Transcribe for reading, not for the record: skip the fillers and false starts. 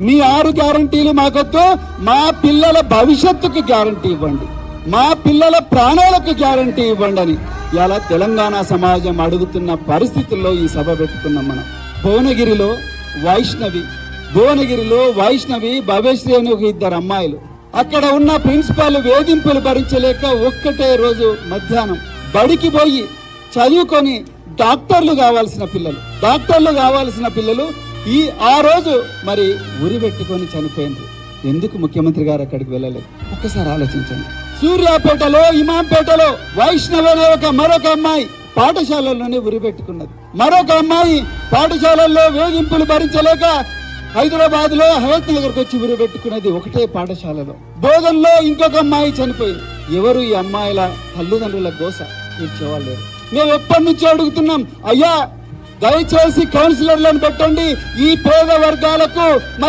మీ 6 గ్యారంటీలు మాకొద్దు, మా పిల్లల భవిష్యత్తుకు గ్యారంటీ ఇవ్వండి, మా పిల్లల ప్రాణాలకు గ్యారంటీ ఇవ్వండి అని ఇలా తెలంగాణ సమాజం అడుగుతున్న పరిస్థితుల్లో ఈ సభ పెట్టుకున్నాం మనం. భువనగిరిలో వైష్ణవి భవ్యశ్రీ అని ఒక 2 అమ్మాయిలు, అక్కడ ఉన్న ప్రిన్సిపాల్ వేధింపులు భరించలేక ఒక్కటే రోజు మధ్యాహ్నం బడికి పోయి చదువుకొని డాక్టర్లు కావాల్సిన పిల్లలు ఆ రోజు మరి ఉరి పెట్టుకొని చనిపోయినారు. ఎందుకు ముఖ్యమంత్రి గారు అక్కడికి వెళ్ళలేదు? ఒక్కసారి ఆలోచించండి. సూర్యాపేటలో, ఇమాంపేటలో వైష్ణవి అనే మరొక అమ్మాయి పాఠశాలల్లోనే ఉరి పెట్టుకున్నది. మరొక అమ్మాయి పాఠశాలల్లో వేధింపులు భరించలేక హైదరాబాద్ లో హయత్ నగర్ వచ్చి ఉరి పెట్టుకున్నది ఒకటే పాఠశాలలో. బోధనలో ఇంకొక అమ్మాయి చనిపోయింది. ఎవరు ఈ అమ్మాయిల తల్లిదండ్రుల గోస తీర్చేవాళ్ళు లేరు. మేము ఎప్పటి నుంచో అడుగుతున్నాం, అయ్యా దయచేసి కౌన్సిలర్లను పెట్టండి, ఈ పేద వర్గాలకు